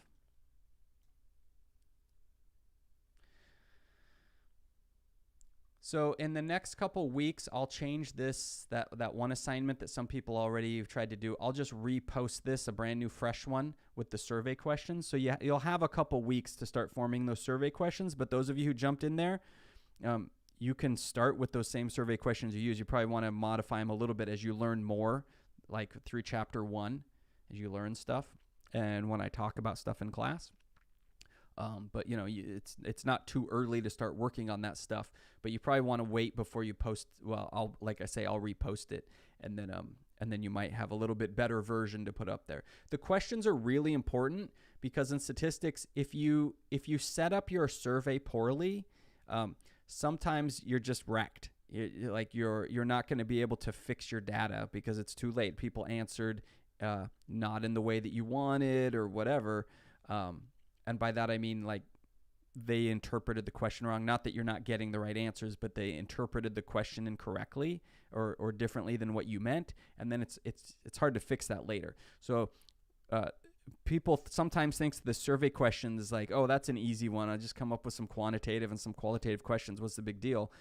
So in the next couple weeks, I'll change that one assignment that some people already have tried to do. I'll just repost this, a brand new fresh one with the survey questions. So you'll have a couple weeks to start forming those survey questions. But those of you who jumped in there, you can start with those same survey questions you use. You probably want to modify them a little bit as you learn more, like through chapter 1, as you learn stuff, and when I talk about stuff in class. But it's not too early to start working on that stuff, but you probably want to wait before you post. Well, I'll repost it, and then you might have a little bit better version to put up there. The questions are really important because in statistics, if you set up your survey poorly, sometimes you're just wrecked. You're not going to be able to fix your data because it's too late. People answered not in the way that you wanted or whatever. And by that, I mean like they interpreted the question wrong. Not that you're not getting the right answers, but they interpreted the question incorrectly or differently than what you meant. And then it's hard to fix that later. So people sometimes think the survey questions is like, oh, that's an easy one. I'll just come up with some quantitative and some qualitative questions. What's the big deal?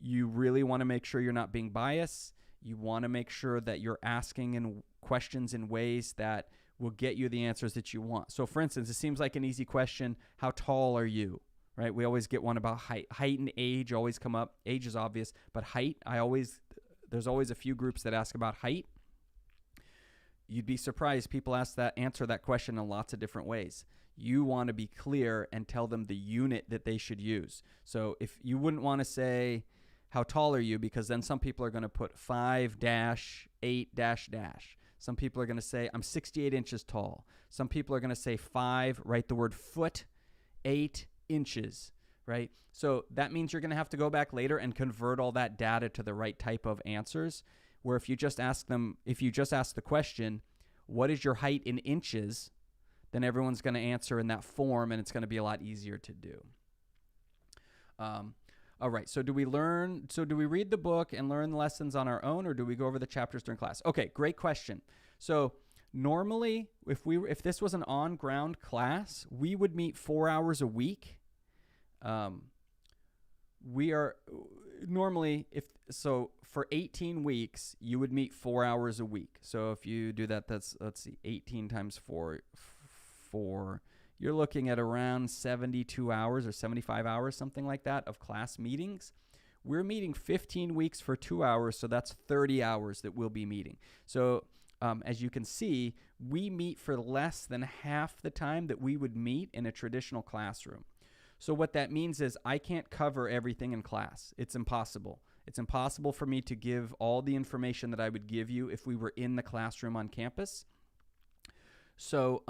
You really want to make sure you're not being biased. You want to make sure that you're asking questions in ways that will get you the answers that you want. So for instance, it seems like an easy question. How tall are you? Right? We always get one about height. Height and age always come up. Age is obvious, but height, there's always a few groups that ask about height. You'd be surprised people answer that question in lots of different ways. You want to be clear and tell them the unit that they should use. So if you wouldn't want to say, how tall are you? Because then some people are going to put 5-8-. Some people are going to say, I'm 68 inches tall. Some people are going to say 5, write the word foot, 8 inches, right? So that means you're going to have to go back later and convert all that data to the right type of answers. Where if you just ask the question, what is your height in inches, then everyone's going to answer in that form, and it's going to be a lot easier to do. All right, so do we read the book and learn lessons on our own, or do we go over the chapters during class? Okay, great question. So normally, if this was an on-ground class, we would meet 4 hours a week. We are normally, for 18 weeks, you would meet 4 hours a week. So if you do that, let's see, 18 times 4, you're looking at around 72 hours or 75 hours, something like that, of class meetings. We're meeting 15 weeks for 2 hours, so that's 30 hours that we'll be meeting. So as you can see, we meet for less than half the time that we would meet in a traditional classroom. So what that means is I can't cover everything in class. It's impossible. It's impossible for me to give all the information that I would give you if we were in the classroom on campus. So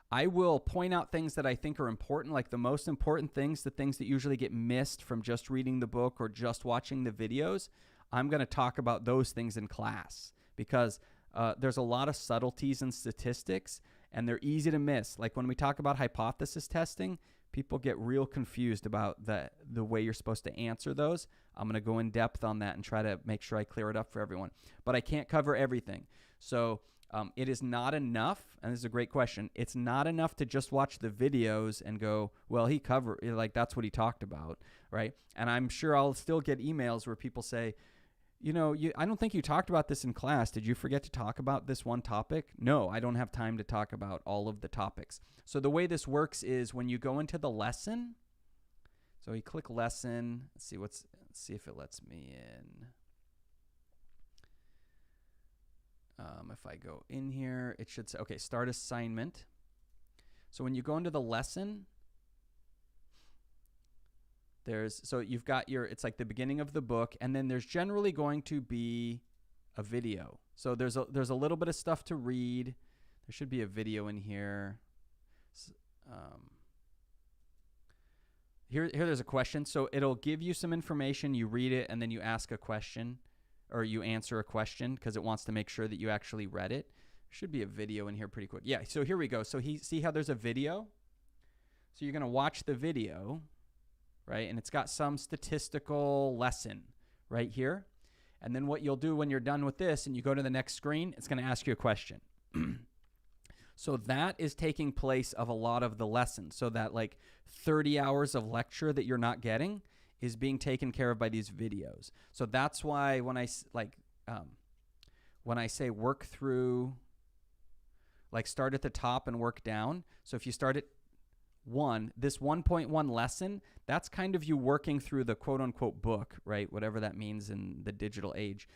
I will point out things that I think are important, like the most important things, the things that usually get missed from just reading the book or just watching the videos. I'm going to talk about those things in class because there's a lot of subtleties in statistics, and they're easy to miss. Like when we talk about hypothesis testing, people get real confused about the way you're supposed to answer those. I'm going to go in depth on that and try to make sure I clear it up for everyone. But I can't cover everything. So it is not enough, and this is a great question, it's not enough to just watch the videos and go, well, that's what he talked about, right? And I'm sure I'll still get emails where people say, I don't think you talked about this in class. Did you forget to talk about this one topic? No, I don't have time to talk about all of the topics. So the way this works is when you go into the lesson, so you click lesson, let's see if it lets me in. If I go in here, it should say, okay, start assignment. So when you go into the lesson, you've got it's like the beginning of the book, and then there's generally going to be a video. So there's a little bit of stuff to read. There should be a video in here. Here there's a question. So it'll give you some information, you read it, and then you ask a question, or you answer a question because it wants to make sure that you actually read it. There should be a video in here pretty quick. Yeah, so here we go. So see how there's a video? So you're going to watch the video, right? And it's got some statistical lesson right here. And then what you'll do when you're done with this and you go to the next screen, it's going to ask you a question. So that is taking place of a lot of the lessons. So that like 30 hours of lecture that you're not getting is being taken care of by these videos. So that's why when I say work through, like start at the top and work down. So if you start at 1, this 1.1 lesson, that's kind of you working through the quote unquote book, right? Whatever that means in the digital age.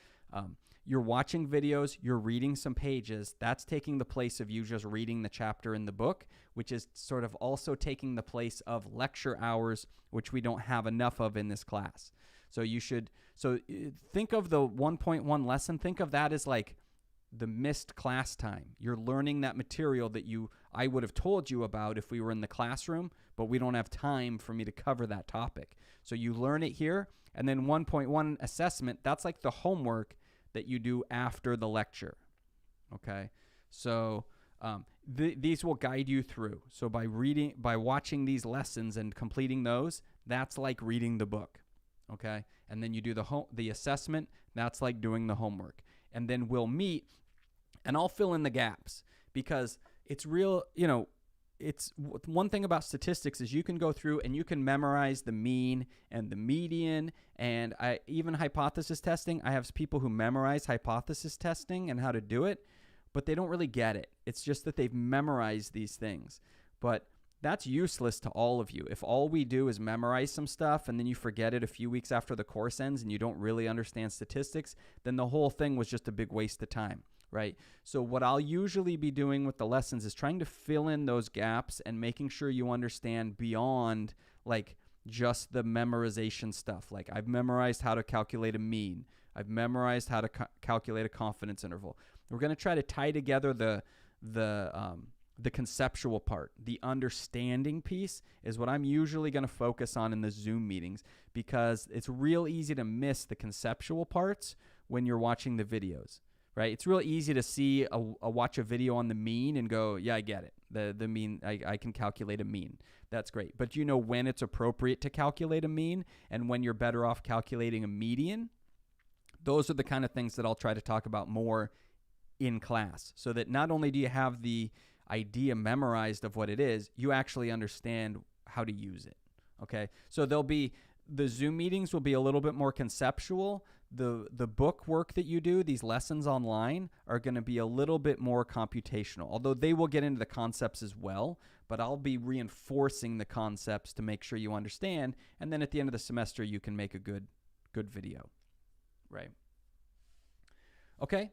You're watching videos, you're reading some pages. That's taking the place of you just reading the chapter in the book, which is sort of also taking the place of lecture hours, which we don't have enough of in this class. So think of the 1.1 lesson, think of that as like the missed class time. You're learning that material that I would have told you about if we were in the classroom, but we don't have time for me to cover that topic. So you learn it here, and then 1.1 assessment, that's like the homework that you do after the lecture. Okay, so these will guide you through. So by watching these lessons and completing those, that's like reading the book. Okay, and then you do the assessment. That's like doing the homework, and then we'll meet, and I'll fill in the gaps because it's real. It's one thing about statistics is you can go through and you can memorize the mean and the median, and even hypothesis testing. I have people who memorize hypothesis testing and how to do it, but they don't really get it. It's just that they've memorized these things. But that's useless to all of you. If all we do is memorize some stuff and then you forget it a few weeks after the course ends and you don't really understand statistics, then the whole thing was just a big waste of time, right? So what I'll usually be doing with the lessons is trying to fill in those gaps and making sure you understand beyond like just the memorization stuff. Like I've memorized how to calculate a mean. I've memorized how to calculate a confidence interval. We're going to try to tie together the conceptual part. The understanding piece is what I'm usually going to focus on in the Zoom meetings because it's real easy to miss the conceptual parts when you're watching the videos, right? It's real easy to see watch a video on the mean and go, yeah, I get it. The mean, I can calculate a mean. That's great. But you know when it's appropriate to calculate a mean and when you're better off calculating a median? Those are the kind of things that I'll try to talk about more in class so that not only do you have the idea memorized of what it is, you actually understand how to use it. Okay, so the Zoom meetings will be a little bit more conceptual. The book work that you do, these lessons online, are going to be a little bit more computational, although they will get into the concepts as well, but I'll be reinforcing the concepts to make sure you understand, and then at the end of the semester you can make a good video, right? Okay,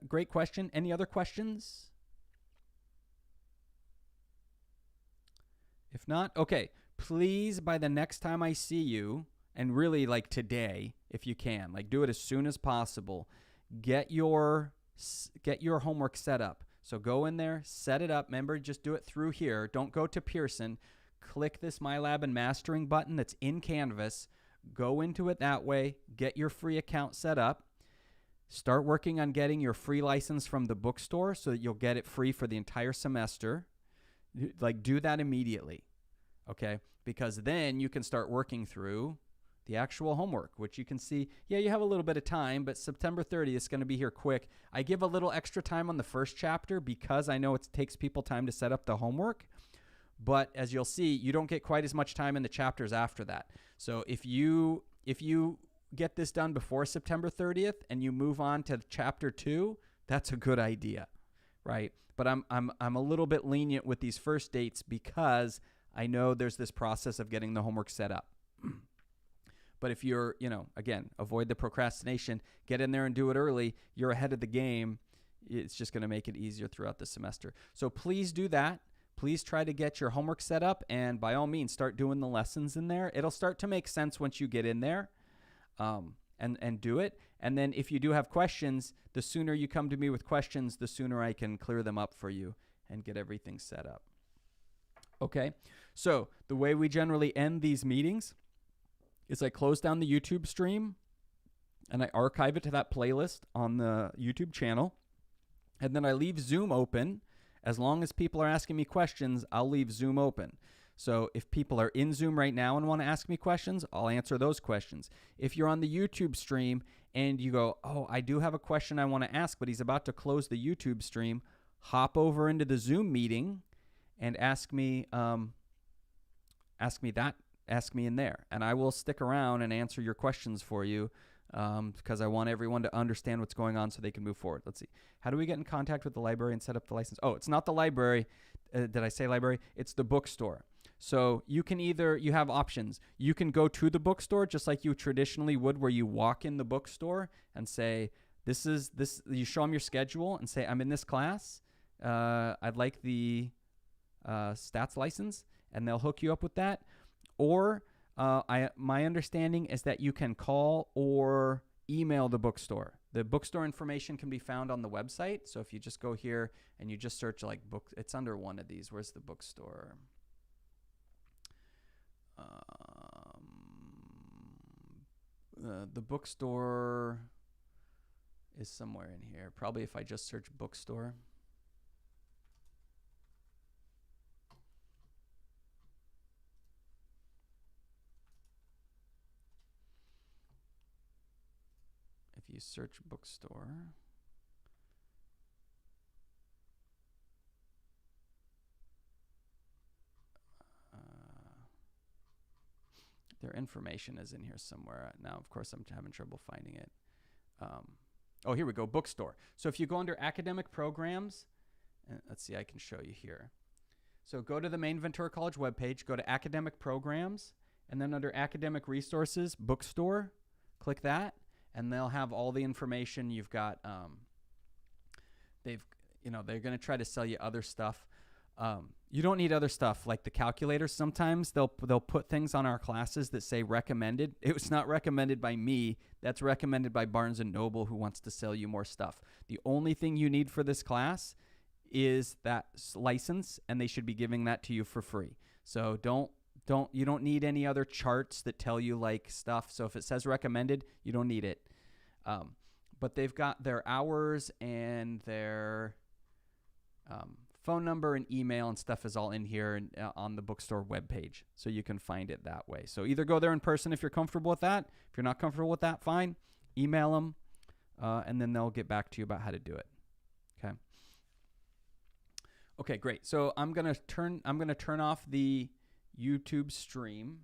great question. Any other questions? If not, okay, please, by the next time I see you, and really like today, if you can, like do it as soon as possible, get your homework set up. So go in there, set it up. Remember, just do it through here. Don't go to Pearson. Click this My Lab and Mastering button that's in Canvas. Go into it that way. Get your free account set up. Start working on getting your free license from the bookstore so that you'll get it free for the entire semester. Like, do that immediately, okay? Because then you can start working through the actual homework, which you can see, yeah, you have a little bit of time, but September 30th is going to be here quick. I give a little extra time on the first chapter because I know it takes people time to set up the homework. But as you'll see, you don't get quite as much time in the chapters after that. So if you get this done before September 30th and you move on to chapter 2, that's a good idea, right? But I'm a little bit lenient with these first dates because I know there's this process of getting the homework set up. But if you're, again, avoid the procrastination, get in there and do it early, you're ahead of the game. It's just going to make it easier throughout the semester. So please do that. Please try to get your homework set up, and by all means, start doing the lessons in there. It'll start to make sense once you get in there. And do it. And then if you do have questions, the sooner you come to me with questions, the sooner I can clear them up for you and get everything set up. Okay, so the way we generally end these meetings is I close down the YouTube stream and I archive it to that playlist on the YouTube channel. And then I leave Zoom open. As long as people are asking me questions, I'll leave Zoom open. So if people are in Zoom right now and want to ask me questions, I'll answer those questions. If you're on the YouTube stream and you go, oh, I do have a question I want to ask, but he's about to close the YouTube stream, hop over into the Zoom meeting and ask me in there. And I will stick around and answer your questions for you because I want everyone to understand what's going on so they can move forward. Let's see. How do we get in contact with the library and set up the license? Oh, it's not the library. Did I say library? It's the bookstore. So you have options. You can go to the bookstore just like you traditionally would, where you walk in the bookstore and say, you show them your schedule and say, I'm in this class. I'd like the stats license, and they'll hook you up with that. Or my understanding is that you can call or email the bookstore. The bookstore information can be found on the website. So if you just go here and you just search like book, it's under one of these. Where's the bookstore? The bookstore is somewhere in here. Probably if I just search bookstore. If you search bookstore, their information is in here somewhere. Now, of course, I'm having trouble finding it. Oh, here we go, bookstore. So if you go under academic programs, let's see, I can show you here. So go to the main Ventura College webpage, go to academic programs, and then under academic resources, bookstore, click that, and they'll have all the information. You've got, they're going to try to sell you other stuff. You don't need other stuff like the calculator. Sometimes they'll put things on our classes that say recommended. It was not recommended by me. That's recommended by Barnes & Noble, who wants to sell you more stuff. The only thing you need for this class is that license, and they should be giving that to you for free. So you don't need any other charts that tell you like stuff. So if it says recommended, you don't need it. But they've got their hours and their phone number and email and stuff is all in here and on the bookstore webpage. So you can find it that way. So either go there in person if you're comfortable with that. If you're not comfortable with that, fine. Email them, and then they'll get back to you about how to do it. Okay. Okay, great. So I'm gonna turn off the YouTube stream.